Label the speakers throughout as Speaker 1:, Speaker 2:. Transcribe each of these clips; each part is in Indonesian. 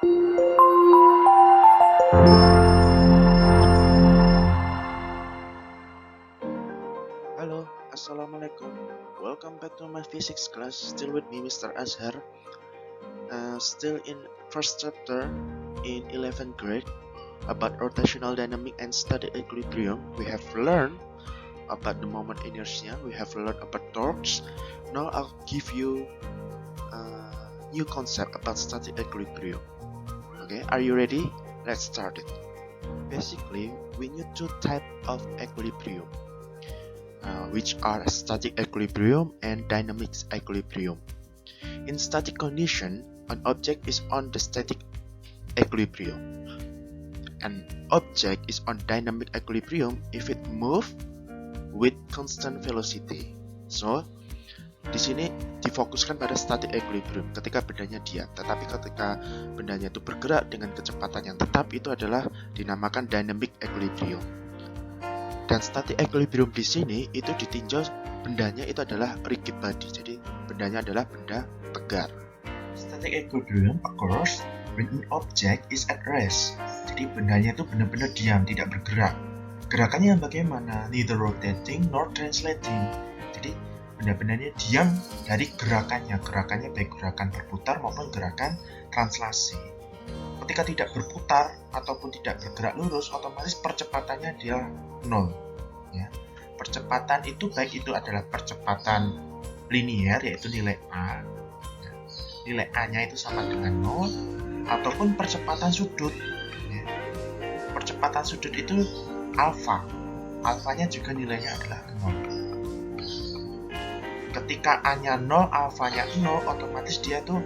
Speaker 1: Hello, Assalamualaikum. Welcome back to my physics class. Still with me, Mr. Azhar. Still in first chapter in 11th grade about rotational dynamic and static equilibrium. We have learned about the moment inertia. We have learned about torques. Now I'll give you a new concept about static equilibrium. Okay, are you ready? Let's start it. Basically, we need two types of equilibrium. Which are static equilibrium and dynamic equilibrium. In static condition, an object is on the static equilibrium. An object is on dynamic equilibrium if it moves with constant velocity. So, di sini difokuskan pada static equilibrium ketika bendanya diam. Tetapi ketika bendanya itu bergerak dengan kecepatan yang tetap, itu adalah dinamakan dynamic equilibrium. Dan static equilibrium di sini itu ditinjau bendanya itu adalah rigid body, jadi bendanya adalah benda tegar. Static equilibrium occurs when an object is at rest. Jadi bendanya itu benar-benar diam, tidak bergerak. Gerakannya yang bagaimana? Neither rotating nor translating. Jadi benda-bendanya diam dari gerakannya. Gerakannya baik gerakan berputar maupun gerakan translasi. Ketika tidak berputar ataupun tidak bergerak lurus, otomatis percepatannya adalah 0. Ya. Percepatan itu baik itu adalah percepatan linier, yaitu nilai A. Nilai A-nya itu sama dengan 0, ataupun percepatan sudut. Ya. Percepatan sudut itu alfa. Alfanya juga nilainya adalah 0. Ketika A-nya 0, alfanya 0, otomatis dia tuh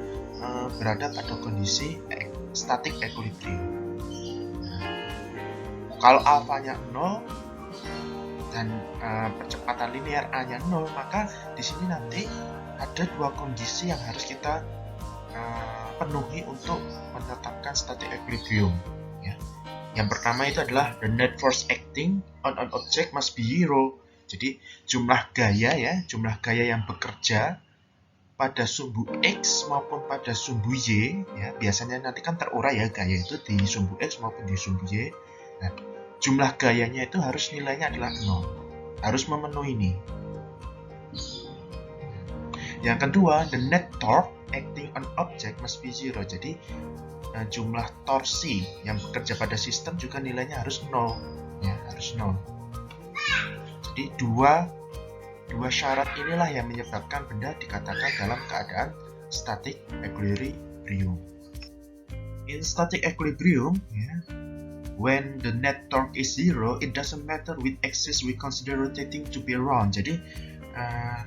Speaker 1: berada pada kondisi static equilibrium. Kalau alfanya 0 dan percepatan linear A-nya 0, maka di sini nanti ada dua kondisi yang harus kita penuhi untuk menetapkan static equilibrium. Ya. Yang pertama itu adalah the net force acting on an object must be zero. Jadi jumlah gaya yang bekerja pada sumbu X maupun pada sumbu Y, ya, biasanya nanti kan terurai ya gaya itu di sumbu X maupun di sumbu Y. Nah, jumlah gayanya itu harus nilainya adalah 0. Harus memenuhi ini. Yang kedua, the net torque acting on object must be zero. Jadi jumlah torsi yang bekerja pada sistem juga nilainya harus 0. Ya, harus 0. Jadi dua syarat inilah yang menyebabkan benda dikatakan dalam keadaan static equilibrium. In static equilibrium, when the net torque is zero, it doesn't matter which axis we consider rotating to be around. Jadi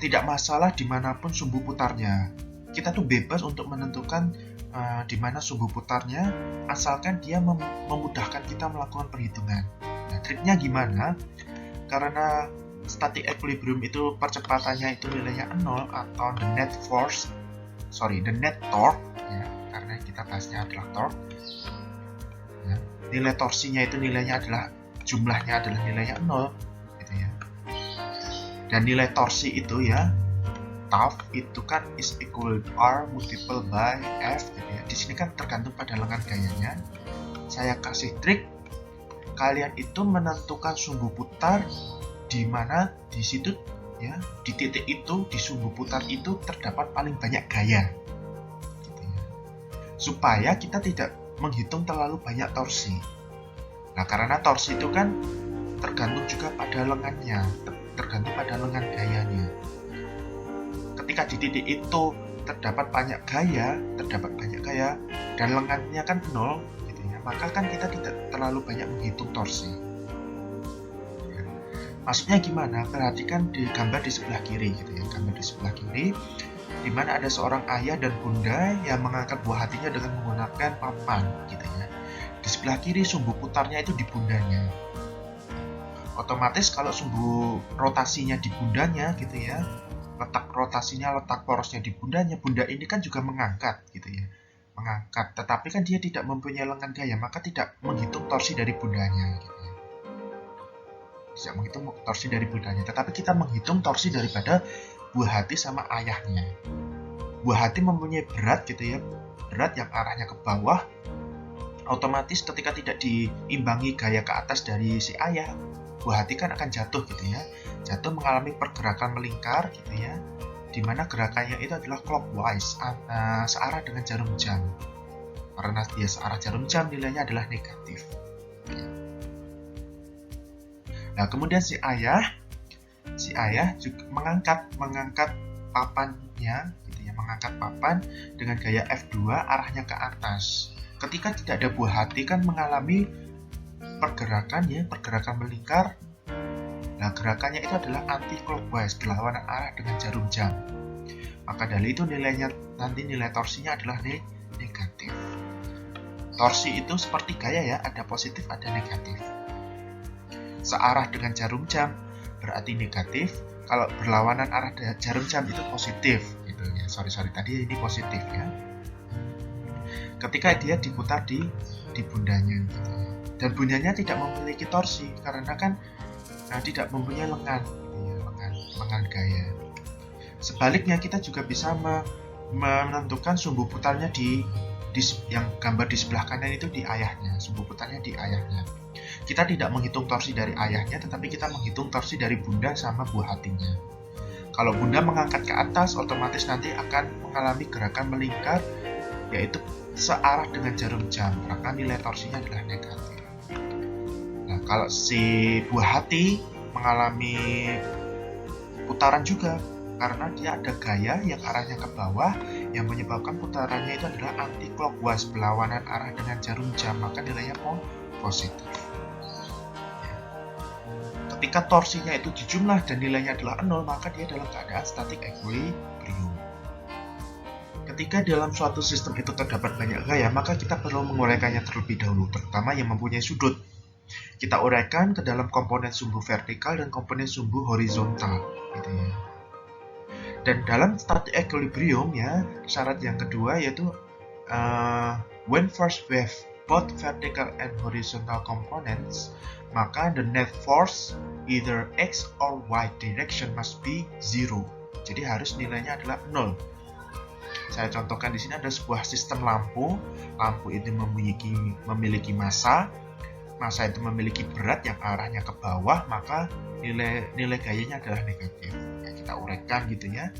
Speaker 1: tidak masalah dimanapun sumbu putarnya. Kita tuh bebas untuk menentukan di mana sumbu putarnya, asalkan dia memudahkan kita melakukan perhitungan. Nah, triknya gimana? Karena static equilibrium itu percepatannya itu nilainya 0 atau the net torque, ya, karena kita bahasnya adalah torque. Ya, nilai torsinya itu nilainya adalah jumlahnya adalah nilainya 0, gitu ya. Dan nilai torsi itu ya, Tau itu kan is equal R multiple by F, gitu ya. Di sini kan tergantung pada lengan gayanya. Saya kasih trik, kalian itu menentukan sumbu putar di mana di situ ya, di titik itu, di sumbu putar itu terdapat paling banyak gaya, gitu ya. Supaya kita tidak menghitung terlalu banyak torsi. Nah, karena torsi itu kan tergantung juga pada lengannya, tergantung pada lengan gayanya. Ketika di titik itu terdapat banyak gaya dan lengannya kan 0, gitu ya, maka kan kita tidak terlalu banyak menghitung torsi. Maksudnya gimana? Perhatikan di gambar di sebelah kiri, gitu ya. Gambar di sebelah kiri, di mana ada seorang ayah dan bunda yang mengangkat buah hatinya dengan menggunakan papan, gitu ya. Di sebelah kiri sumbu putarnya itu di bundanya. Otomatis kalau sumbu rotasinya di bundanya, gitu ya, letak rotasinya, letak porosnya di bundanya, bunda ini kan juga mengangkat, gitu ya. Mengangkat, tetapi kan dia tidak mempunyai lengan gaya, maka tidak menghitung torsi dari bundanya, gitu. Tidak menghitung torsi dari bundanya, tetapi kita menghitung torsi daripada buah hati sama ayahnya. Buah hati mempunyai berat, gitu ya, berat yang arahnya ke bawah otomatis ketika tidak diimbangi gaya ke atas dari si ayah, buah hati kan akan jatuh gitu ya. Jatuh mengalami pergerakan melingkar gitu ya, dimana gerakannya itu adalah clockwise, searah dengan jarum jam. Karena dia searah jarum jam, nilainya adalah negatif. Nah, kemudian si ayah juga mengangkat papannya gitu ya, mengangkat papan dengan gaya F2 arahnya ke atas. Ketika tidak ada buah hati kan mengalami pergerakan melingkar. Nah, gerakannya itu adalah anti-clockwise, berlawanan arah dengan jarum jam. Maka dari itu nilainya nanti nilai torsinya adalah negatif. Torsi itu seperti gaya ya, ada positif, ada negatif. Searah dengan jarum jam berarti negatif, kalau berlawanan arah jarum jam itu positif gitu ya. Sorry tadi ini positif ya. Ketika dia diputar di bundanya gitu ya. Dan bundanya tidak memiliki torsi karena kan tidak mempunyai lengan gitu ya, lengan gaya. Sebaliknya kita juga bisa menentukan sumbu putarnya di yang gambar di sebelah kanan itu di ayahnya, sumbu putarnya di ayahnya. Kita tidak menghitung torsi dari ayahnya, tetapi kita menghitung torsi dari bunda sama buah hatinya. Kalau bunda mengangkat ke atas, otomatis nanti akan mengalami gerakan melingkar, yaitu searah dengan jarum jam, maka nilai torsinya adalah negatif. Nah, kalau si buah hati mengalami putaran juga, karena dia ada gaya yang arahnya ke bawah, yang menyebabkan putarannya itu adalah anti-clockwise, berlawanan arah dengan jarum jam, maka nilainya positif. Ketika torsinya itu dijumlah dan nilainya adalah 0, maka dia dalam keadaan static equilibrium. Ketika dalam suatu sistem itu terdapat banyak gaya, maka kita perlu menguraikannya terlebih dahulu, terutama yang mempunyai sudut. Kita uraikan ke dalam komponen sumbu vertikal dan komponen sumbu horizontal, gitu ya. Dan dalam static equilibrium ya, syarat yang kedua yaitu when first we have both vertical and horizontal components, maka the net force either x or y direction must be 0. Jadi harus nilainya adalah 0. Saya contohkan di sini ada sebuah sistem lampu. Lampu itu memiliki massa itu memiliki berat yang arahnya ke bawah, maka nilai gayanya adalah negatif. Ya, kita uraikan gitu ya,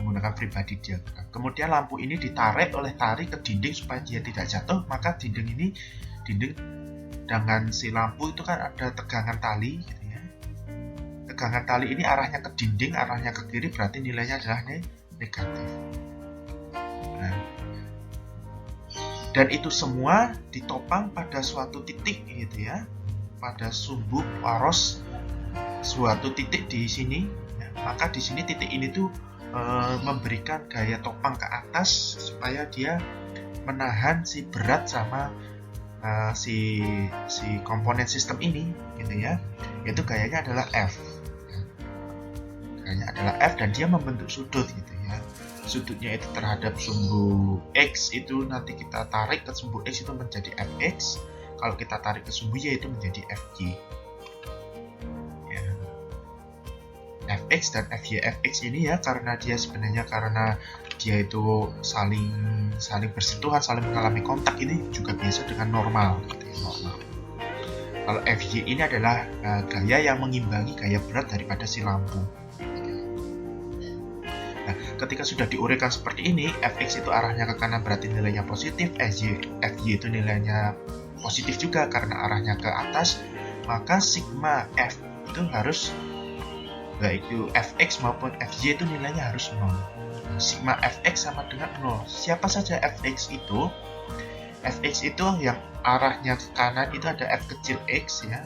Speaker 1: menggunakan free body diagram. Kemudian lampu ini ditarik oleh tali ke dinding supaya dia tidak jatuh, maka dinding dengan si lampu itu kan ada tegangan tali gitu ya. Tegangan tali ini arahnya ke dinding, arahnya ke kiri, berarti nilainya adalah negatif. Nah, dan itu semua ditopang pada suatu titik gitu ya, pada sumbu poros suatu titik di sini ya. Maka di sini titik ini tuh memberikan gaya topang ke atas supaya dia menahan si berat sama si komponen sistem ini gitu ya, yaitu gayanya adalah F. Gayanya adalah F dan dia membentuk sudut gitu ya. Sudutnya itu terhadap sumbu X itu nanti kita tarik ke sumbu X itu menjadi Fx. Kalau kita tarik ke sumbu Y itu menjadi Fy. Ya. Fx dan Fy. Fx ini ya karena dia itu saling bersentuhan, saling mengalami kontak, ini juga biasa dengan normal gitu ya, normal. Kalau Fy ini adalah gaya yang mengimbangi gaya berat daripada si lampu. Nah, ketika sudah diuraikan seperti ini, Fx itu arahnya ke kanan berarti nilainya positif, Fy itu nilainya positif juga karena arahnya ke atas, maka sigma F itu harus, baik itu Fx maupun Fy itu nilainya harus 0. Sigma Fx sama dengan 0. Siapa saja Fx itu? Fx itu yang arahnya ke kanan itu ada F kecil x ya,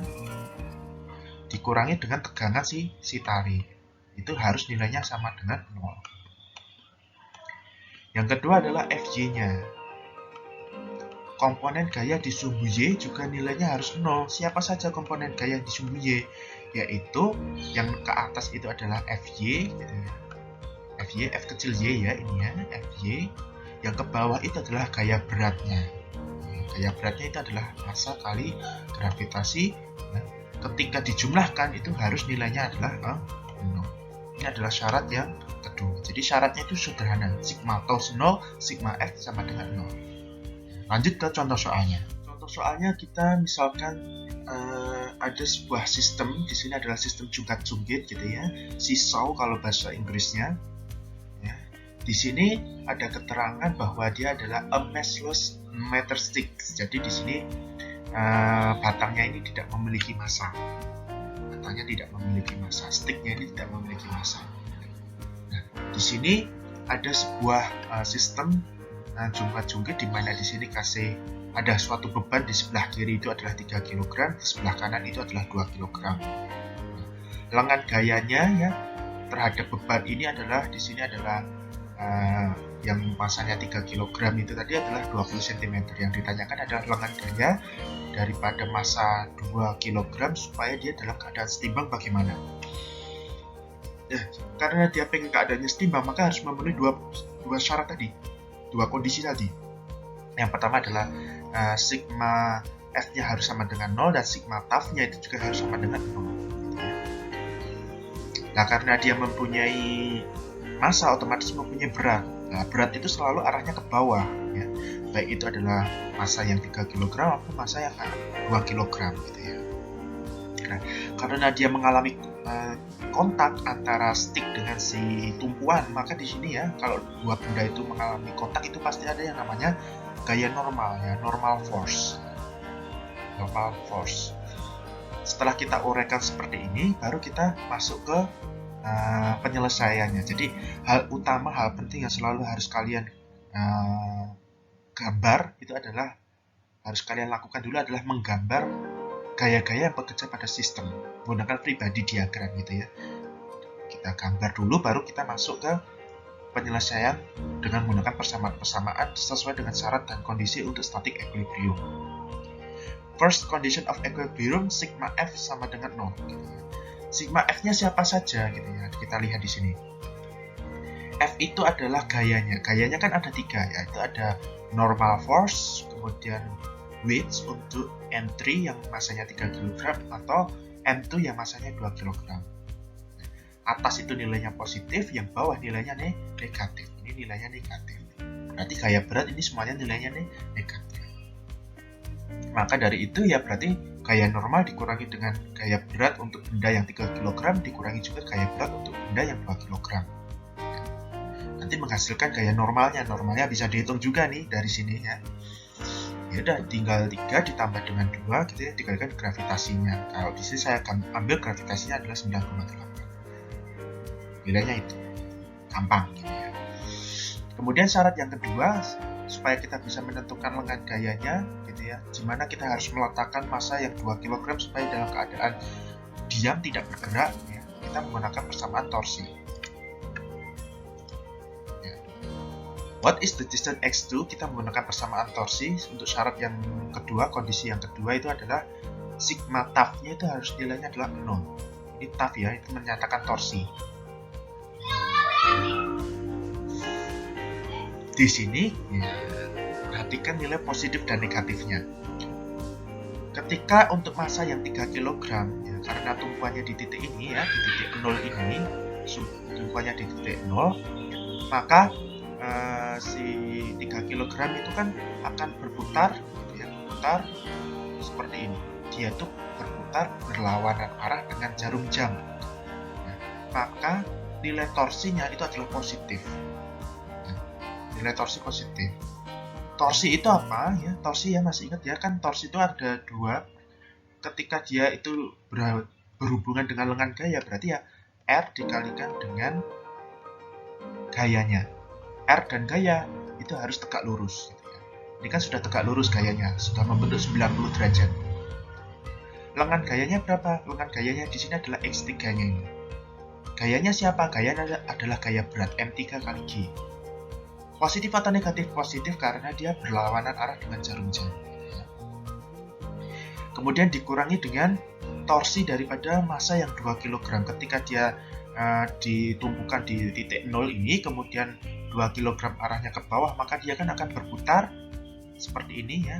Speaker 1: dikurangi dengan tegangan si tali. Itu harus nilainya sama dengan 0. Yang kedua adalah Fy-nya. Komponen gaya di sumbu Y juga nilainya harus 0. Siapa saja komponen gaya di sumbu Y? Yaitu yang ke atas itu adalah Fy, gitu ya. Fy, F kecil Y ya, ini ya, Fy. Yang ke bawah itu adalah gaya beratnya. Gaya beratnya itu adalah massa kali gravitasi. Nah, ketika dijumlahkan itu harus nilainya adalah 0. Ini adalah syarat yang kedua. Jadi syaratnya itu sederhana. Sigma tos 0, sigma F sama dengan 0. Lanjut ke contoh soalnya. Contoh Untuk soalnya kita misalkan ada sebuah sistem, di sini adalah sistem jungkat-jungkit gitu ya, seesaw kalau bahasa Inggrisnya. Ya. Di sini ada keterangan bahwa dia adalah a massless matterstick. Jadi di sini batangnya ini tidak memiliki massa. Batangnya tidak memiliki massa, sticknya ini tidak memiliki massa. Nah, di sini ada sebuah sistem jungkat-jungkit di mana di sini kasih ada suatu beban di sebelah kiri itu adalah 3 kg, di sebelah kanan itu adalah 2 kg. Lengan gayanya ya terhadap beban ini adalah di sini adalah yang masanya 3 kg itu tadi adalah 20 cm. Yang ditanyakan adalah lengan gaya daripada massa 2 kg supaya dia dalam keadaan setimbang bagaimana. Nah, karena dia pengen keadaannya setimbang maka harus memenuhi dua syarat tadi, dua kondisi tadi. Yang pertama adalah sigma F-nya harus sama dengan 0 dan sigma TAF-nya itu juga harus sama dengan 0. Nah, karena dia mempunyai massa, otomatis mempunyai berat. Nah, berat itu selalu arahnya ke bawah, ya. Baik itu adalah massa yang 3 kg maupun massa yang 2 kg, gitu ya. Nah, karena dia mengalami kontak antara stick dengan si tumpuan, maka di sini ya, kalau dua benda itu mengalami kontak itu pasti ada yang namanya gaya normal ya, normal force. Setelah kita uraikan seperti ini, baru kita masuk ke penyelesaiannya. Jadi hal utama, hal penting yang selalu harus kalian gambar itu adalah harus kalian lakukan dulu adalah menggambar gaya-gaya yang bekerja pada sistem menggunakan free body diagram gitu ya. Kita gambar dulu, baru kita masuk ke penyelesaian dengan menggunakan persamaan-persamaan sesuai dengan syarat dan kondisi untuk static equilibrium. First condition of equilibrium, sigma F sama dengan 0. Gitu ya. Sigma F-nya siapa saja gitu ya, kita lihat di sini. F itu adalah gayanya. Gayanya kan ada 3 ya, itu ada normal force, kemudian weight untuk M3 yang masanya 3 kg atau M2 yang masanya 2 kg. Atas itu nilainya positif, yang bawah nilainya negatif. Ini nilainya negatif. Berarti gaya berat ini semuanya nilainya negatif. Maka dari itu ya berarti gaya normal dikurangi dengan gaya berat untuk benda yang 3 kg dikurangi juga gaya berat untuk benda yang 2 kg. Nanti menghasilkan gaya normalnya. Normalnya bisa dihitung juga nih dari sini ya. Ya udah, tinggal 3 ditambah dengan 2 gitu ya, dikalikan gravitasinya. Kalau di sini saya akan ambil gravitasinya adalah 9,8. Nilainya itu gampang gitu ya. Kemudian syarat yang kedua, supaya kita bisa menentukan lengan gayanya gitu ya, dimana kita harus meletakkan massa yang 2 kg supaya dalam keadaan diam tidak bergerak ya, kita menggunakan persamaan torsi ya. What is the distance x2? Kita menggunakan persamaan torsi. Untuk syarat yang kedua, kondisi yang kedua itu adalah sigma TAF-nya itu harus nilainya adalah 0. Ini TAF ya, itu menyatakan torsi. Di sini ya, perhatikan nilai positif dan negatifnya. Ketika untuk massa yang 3 kg ya, karena tumpuannya di titik ini ya, di titik 0 ini, tumpuannya di titik 0, maka si 3 kg itu kan akan berputar ya, berputar seperti ini. Dia tuh berputar berlawanan arah dengan jarum jam ya, maka nilai torsinya itu adalah positif. Nilai torsi positif. Torsi itu apa ya? Torsi ya, masih ingat ya kan, torsi itu ada 2. Ketika dia itu berhubungan dengan lengan gaya, berarti ya R dikalikan dengan gayanya. R dan gaya itu harus tegak lurus gitu ya. Ini kan sudah tegak lurus gayanya, sudah membentuk 90 derajat. Lengan gayanya berapa? Lengan gayanya di sini adalah X3-nya ini. Gayanya siapa? Gayanya adalah gaya berat M3 kali G. Positif atau negatif? Positif karena dia berlawanan arah dengan jarum jam. Kemudian dikurangi dengan torsi daripada massa yang 2 kg. Ketika dia ditumpukan di titik 0 ini, kemudian 2 kg arahnya ke bawah, maka dia kan akan berputar seperti ini ya.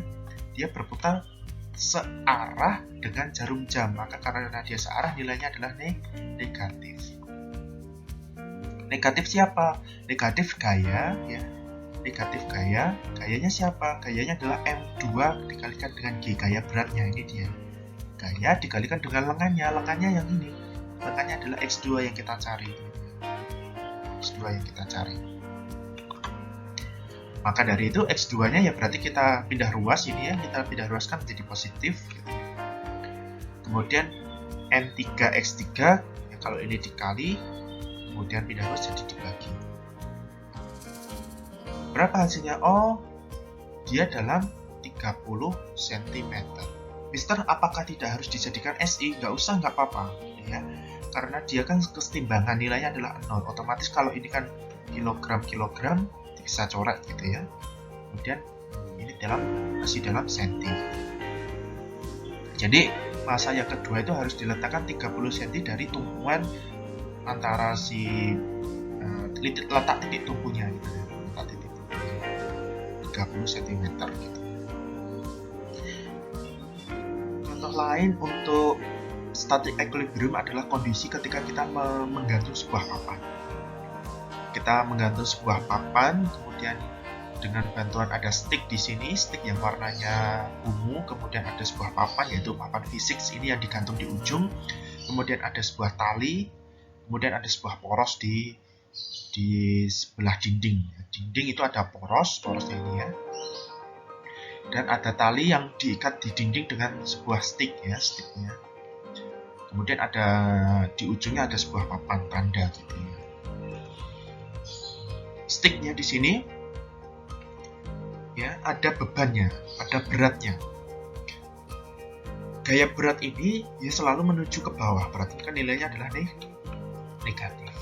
Speaker 1: Dia berputar searah dengan jarum jam. Maka karena dia searah, nilainya adalah negatif. Negatif siapa? Negatif gaya ya.
Speaker 2: negatif gaya. Gayanya siapa? Gayanya adalah M2 dikalikan dengan G, gaya beratnya. Ini dia. Gaya dikalikan dengan lengannya. Lengannya yang ini. Lengannya adalah X2 yang kita cari. X2 yang kita cari. Maka dari itu X2-nya ya berarti kita pindah ruas ini ya. Kita pindah ruaskan menjadi positif. Gitu. Kemudian N3X3, ya kalau ini dikali, kemudian pindah ruas jadi dibagi. Berapa hasilnya? Oh, dia dalam 30 cm. Mister, apakah tidak harus dijadikan SI? Nggak usah, nggak apa-apa. Ya. Karena dia kan kesetimbangan nilainya adalah 0. Otomatis kalau ini kan kilogram, bisa coret gitu ya. Kemudian ini masih dalam senti. Jadi masa yang kedua itu harus diletakkan 30 cm dari tumpuan antara si letak titik tumpunya gitu ya. Letak titik tumpunya 30 cm gitu. Contoh lain untuk static equilibrium adalah kondisi ketika kita menggantung sebuah papan. Kita menggantung sebuah papan, kemudian dengan bantuan ada stick di sini, stick yang warnanya ungu, kemudian ada sebuah papan yaitu papan fisik ini yang digantung di ujung, kemudian ada sebuah tali, kemudian ada sebuah poros di sebelah dinding. Dinding itu ada porosnya ini ya. Dan ada tali yang diikat di dinding dengan sebuah stick ya, sticknya. Kemudian ada di ujungnya ada sebuah papan tanda gitu ya. Sticknya di sini ya ada bebannya, ada beratnya. Gaya berat ini ya selalu menuju ke bawah, berarti kan nilainya adalah negatif.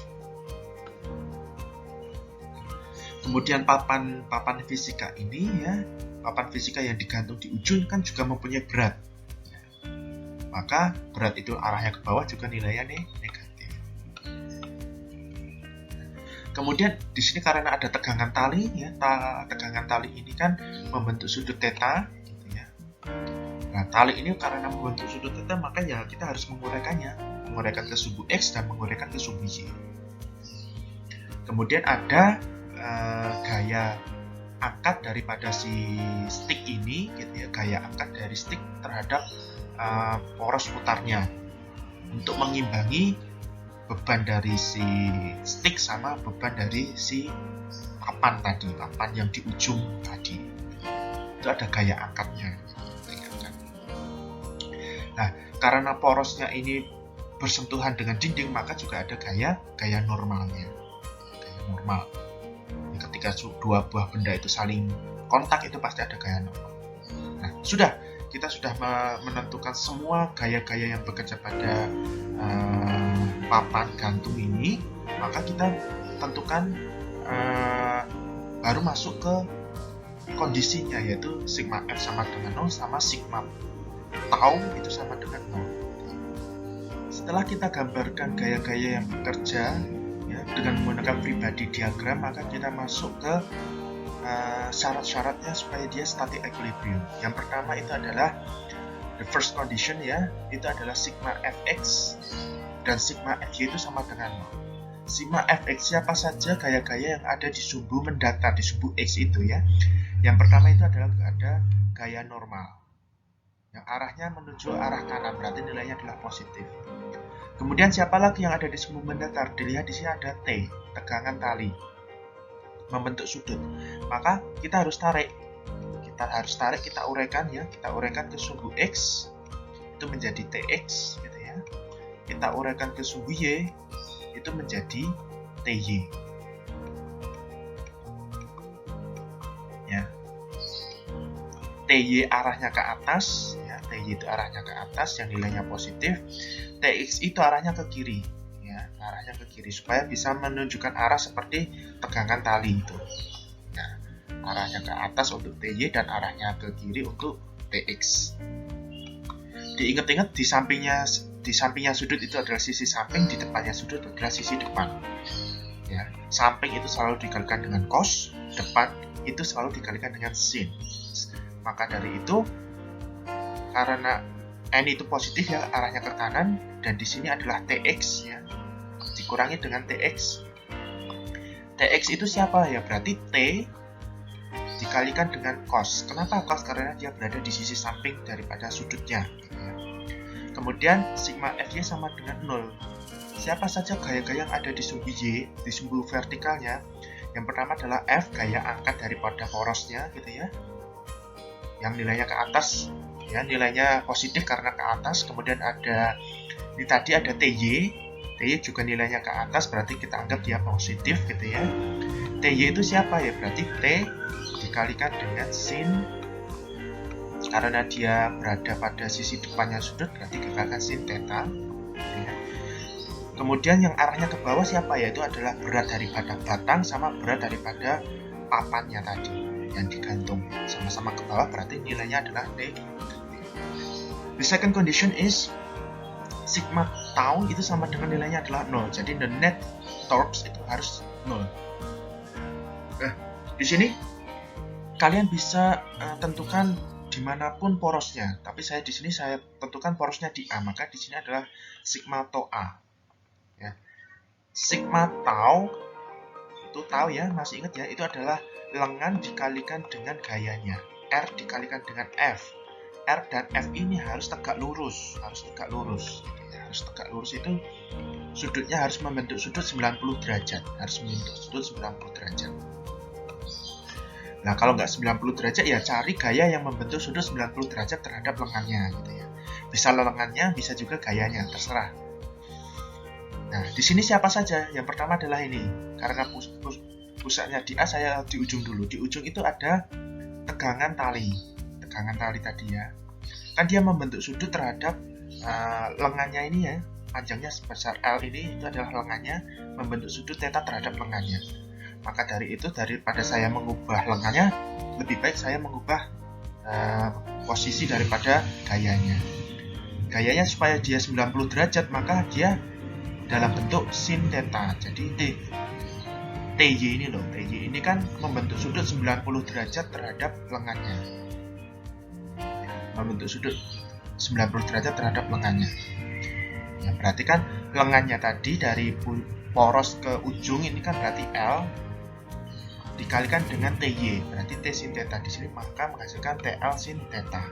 Speaker 2: Kemudian papan fisika ini ya, papan fisika yang digantung di ujung kan juga mempunyai berat. Maka berat itu arahnya ke bawah juga nilainya negatif. Kemudian di sini karena ada tegangan tali ya, tegangan tali ini kan membentuk sudut theta gitu ya. Nah, tali ini karena membentuk sudut theta maka ya kita harus menguraikan ke sumbu X dan menguraikan ke sumbu Y. Kemudian ada gaya angkat daripada si stick ini gitu ya, gaya angkat dari stick terhadap poros putarnya untuk mengimbangi beban dari si stick sama beban dari si papan tadi, papan yang di ujung tadi. Itu ada gaya angkatnya. Nah, karena porosnya ini bersentuhan dengan dinding, maka juga ada gaya normalnya. Gaya normal. Ketika dua buah benda itu saling kontak, itu pasti ada gaya normal. Nah, kita sudah menentukan semua gaya-gaya yang bekerja pada papan gantung ini, maka kita tentukan baru masuk ke kondisinya, yaitu sigma F sama dengan 0 sama sigma tau itu sama dengan 0. Setelah kita gambarkan gaya-gaya yang bekerja ya, dengan menggunakan pribadi diagram, maka kita masuk ke syarat-syaratnya supaya dia static equilibrium. Yang pertama itu adalah the first condition ya, itu adalah sigma Fx dan sigma Fy itu sama dengan 0. Sigma Fx siapa saja gaya-gaya yang ada di sumbu mendatar, di sumbu X itu ya. Yang pertama itu adalah ada gaya normal yang arahnya menuju arah kanan, berarti nilainya adalah positif. Kemudian siapa lagi yang ada di sumbu mendatar? Dilihat di sini ada T, tegangan tali membentuk sudut. Maka kita harus tarik. Kita uraikan ya, kita uraikan ke sumbu X itu menjadi TX gitu ya. Kita uraikan ke sumbu Y itu menjadi TY. Ya. TY arahnya ke atas ya, TY itu arahnya ke atas yang nilainya positif. TX itu arahnya ke kiri. Arahnya ke kiri supaya bisa menunjukkan arah seperti tegangan tali itu. Nah, arahnya ke atas untuk TY dan arahnya ke kiri untuk TX. Diingat-ingat di sampingnya sudut itu adalah sisi samping, di depannya sudut adalah sisi depan. Ya, samping itu selalu dikalikan dengan cos, depan itu selalu dikalikan dengan sin. Maka dari itu karena N itu positif ya, arahnya ke kanan, dan di sini adalah TX ya. Dikurangi dengan TX. TX itu siapa ya? Berarti T dikalikan dengan cos. Kenapa cos? Karena dia berada di sisi samping daripada sudutnya. Kemudian sigma FY sama dengan 0. Siapa saja gaya-gaya yang ada di sumbu Y, di sumbu vertikalnya? Yang pertama adalah F, gaya angkat daripada porosnya gitu ya. Yang nilainya ke atas, ya nilainya positif karena ke atas. Kemudian ada ini tadi ada TY. TY juga nilainya ke atas, berarti kita anggap dia positif gitu ya. TY itu siapa ya? Berarti T dikalikan dengan sin, karena dia berada pada sisi depannya sudut, berarti dikalikan sin theta ya. Kemudian yang arahnya ke bawah siapa ya? Itu adalah berat daripada batang sama berat daripada papannya tadi yang digantung, sama-sama ke bawah, berarti nilainya adalah T. The second condition is sigma tau itu sama dengan nilainya adalah 0. Jadi the net torques itu harus 0. Nah, di sini kalian bisa tentukan dimanapun porosnya. Tapi saya di sini saya tentukan porosnya di A, maka di sini adalah sigma tau A. Ya. Sigma tau itu tau ya, masih ingat ya? Itu adalah lengan dikalikan dengan gayanya. R dikalikan dengan F. R dan F ini harus tegak lurus, harus tegak lurus. Harus tegak lurus itu sudutnya harus membentuk sudut 90 derajat, harus membentuk sudut 90 derajat. Nah, kalau nggak 90 derajat ya cari gaya yang membentuk sudut 90 derajat terhadap lengannya gitu ya. Bisa lengannya, bisa juga gayanya, terserah. Nah, di sini siapa saja? Yang pertama adalah ini. Karena pusatnya di A, saya di ujung dulu. Di ujung itu ada tegangan tali. Tegangan tali tadi ya. Kan dia membentuk sudut terhadap lengannya ini ya. Panjangnya sebesar L ini, itu adalah lengannya, membentuk sudut theta terhadap lengannya. Maka dari itu, daripada saya mengubah lengannya, lebih baik saya mengubah posisi daripada gayanya. Gayanya supaya dia 90 derajat, maka dia dalam bentuk sin theta. Jadi TY ini loh, TY ini kan membentuk sudut 90 derajat terhadap lengannya. Membentuk sudut 90 derajat terhadap lengannya. Ya, berarti kan lengannya tadi dari poros ke ujung ini kan berarti L dikalikan dengan TY, berarti T sin theta di sini, maka menghasilkan TL sin theta.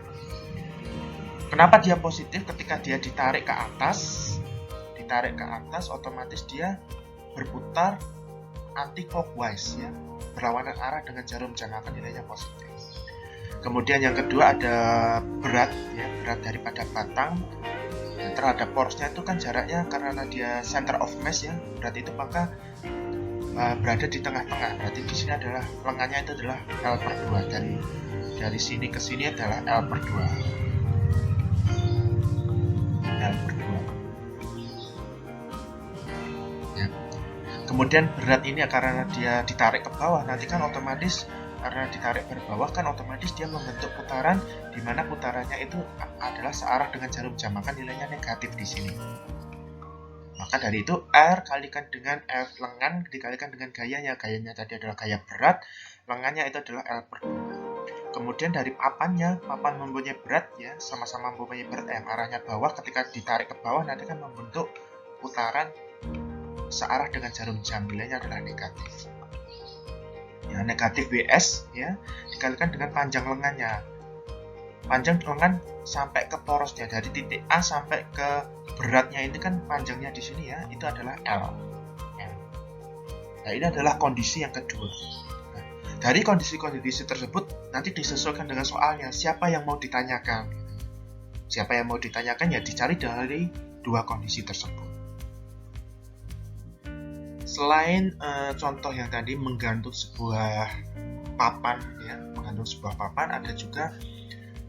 Speaker 2: Kenapa dia positif? Ketika dia ditarik ke atas, otomatis dia berputar anti clockwise ya, berlawanan arah dengan jarum jam, maka nilainya positif. Kemudian yang kedua ada berat ya, berat daripada batang ya, terhadap porosnya itu kan jaraknya karena dia center of mass ya, berat itu maka berada di tengah-tengah. Berarti di sini adalah lengannya itu adalah L/2, dari sini ke sini adalah L/2. Ya. Kemudian berat ini karena dia ditarik ke bawah, nanti kan otomatis karena ditarik ke bawah kan otomatis dia membentuk putaran, di mana putarannya itu adalah searah dengan jarum jam, maka nilainya negatif di sini. Maka dari itu R kalikan dengan F lengan dikalikan dengan gayanya. Gayanya tadi adalah gaya berat, lengannya itu adalah L/2. Kemudian dari papan mempunyai berat ya, sama-sama mempunyai berat yang arahnya bawah, ketika ditarik ke bawah nanti kan membentuk putaran searah dengan jarum jam, nilainya adalah negatif. Ya, negatif WS ya, dikalikan dengan panjang lengannya. Panjang lengan sampai ke porosnya, dari titik A sampai ke beratnya ini kan panjangnya di sini ya, itu adalah L. Nah, ini adalah kondisi yang kedua. Nah, dari kondisi-kondisi tersebut nanti disesuaikan dengan soalnya, siapa yang mau ditanyakan. Siapa yang mau ditanyakan ya dicari dari dua kondisi tersebut. Selain contoh yang tadi menggantung sebuah papan ya, ada juga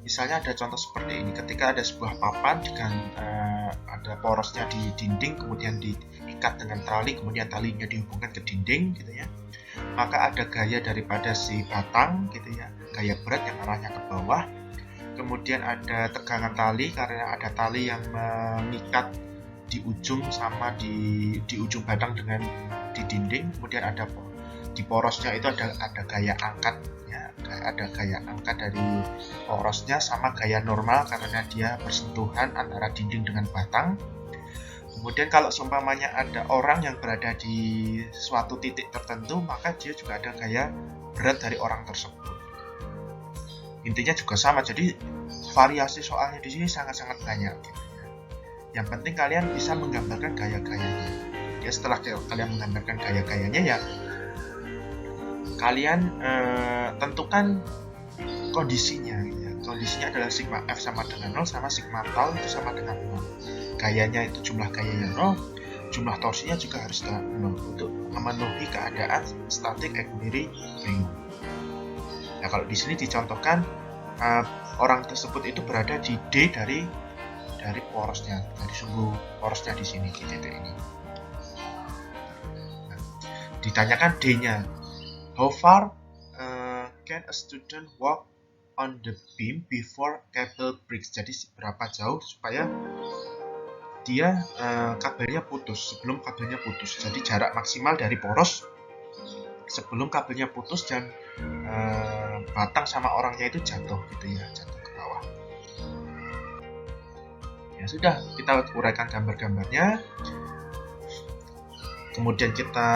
Speaker 2: misalnya ada contoh seperti ini, ketika ada sebuah papan dengan ada porosnya di dinding, kemudian diikat dengan tali, kemudian talinya dihubungkan ke dinding gitu ya, maka ada gaya daripada si batang gitu ya, gaya berat yang arahnya ke bawah, kemudian ada tegangan tali karena ada tali yang mengikat di ujung sama di ujung batang dengan di dinding, kemudian ada di porosnya itu ada gaya angkat ya, ada gaya angkat dari porosnya sama gaya normal karena dia bersentuhan antara dinding dengan batang. Kemudian kalau seumpamanya ada orang yang berada di suatu titik tertentu, maka dia juga ada gaya berat dari orang tersebut. intinya juga sama. Jadi variasi soalnya di sini sangat-sangat banyak gitu. Yang penting kalian bisa menggambarkan gaya-gayanya ya. Setelah kalian menggambarkan gaya-gayanya ya kalian tentukan kondisinya ya. Kondisinya adalah sigma F sama dengan 0 sama sigma tau itu sama dengan 0. Gayanya itu jumlah gayanya 0, jumlah torsinya juga harus 0 untuk memenuhi keadaan static equilibrium. Nah, kalau di sini dicontohkan orang tersebut itu berada di D dari porosnya, dari sumbu porosnya di sini di titik ini. Nah, ditanyakan D-nya, how far can a student walk on the beam before cable breaks? Jadi berapa jauh supaya dia kabelnya putus, sebelum kabelnya putus. Jadi jarak maksimal dari poros sebelum kabelnya putus dan batang sama orangnya itu jatuh gitu ya, jatuh ke bawah. Ya sudah, kita uraikan gambar-gambarnya. Kemudian kita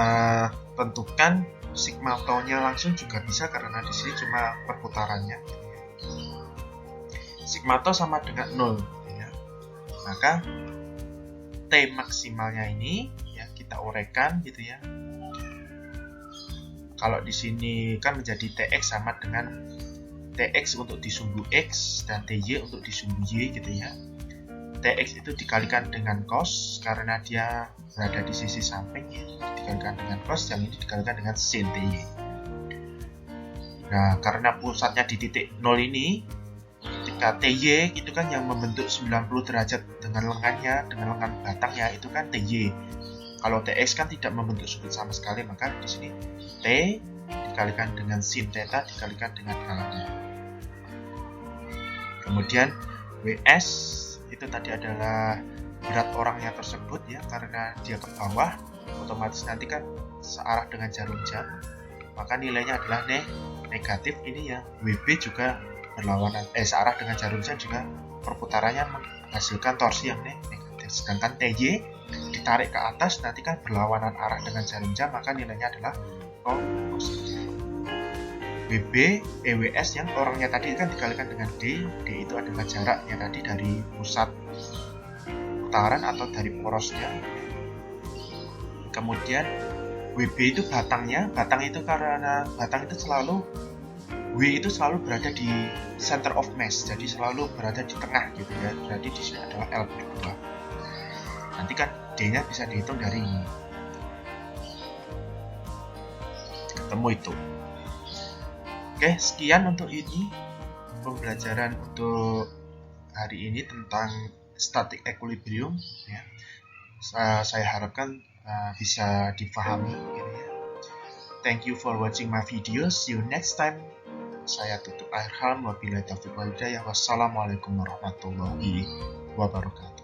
Speaker 2: tentukan sigma tau-nya langsung juga bisa karena di sini cuma perputarannya. Sigma tau sama dengan 0 ya. Maka T maksimalnya ini ya kita uraikan gitu ya. Kalau di sini kan menjadi TX sama dengan TX untuk di sumbu X dan TY untuk di sumbu Y gitu ya. TX itu dikalikan dengan cos karena dia berada di sisi samping ya, dikalikan dengan cos, yang ini dikalikan dengan sin TY. Nah, karena pusatnya di titik 0 ini, ketika TY itu kan yang membentuk 90 derajat dengan lengannya, dengan lengan batangnya itu kan TY. Kalau TX kan tidak membentuk sudut sama sekali, maka di sini T dikalikan dengan sin theta dikalikan dengan L-nya. Kemudian WS itu tadi adalah berat orangnya tersebut ya, karena dia ke bawah, otomatis nanti kan searah dengan jarum jam, maka nilainya adalah negatif. Ini ya, WB juga berlawanan, searah dengan jarum jam juga perputarannya menghasilkan torsi yang negatif. Sedangkan TY ditarik ke atas nanti kan berlawanan arah dengan jarum jam, maka nilainya adalah positif. WB, EWS yang orangnya tadi kan dikalikan dengan D itu adalah jaraknya tadi dari pusat putaran atau dari porosnya. Kemudian WB itu batangnya, batang itu karena batang itu selalu W itu selalu berada di center of mass, jadi selalu berada di tengah gitu ya. Berarti di sini adalah L/2. Nanti kan D-nya bisa dihitung dari ini. Ketemu itu. Oke, sekian untuk ini pembelajaran untuk hari ini tentang static equilibrium ya. Saya harapkan bisa difahami gitu ya. Thank you for watching my video. See you next time. Saya tutup akhir hal. Wabillahi taufiq wal hidayah. Wassalamualaikum warahmatullahi wabarakatuh.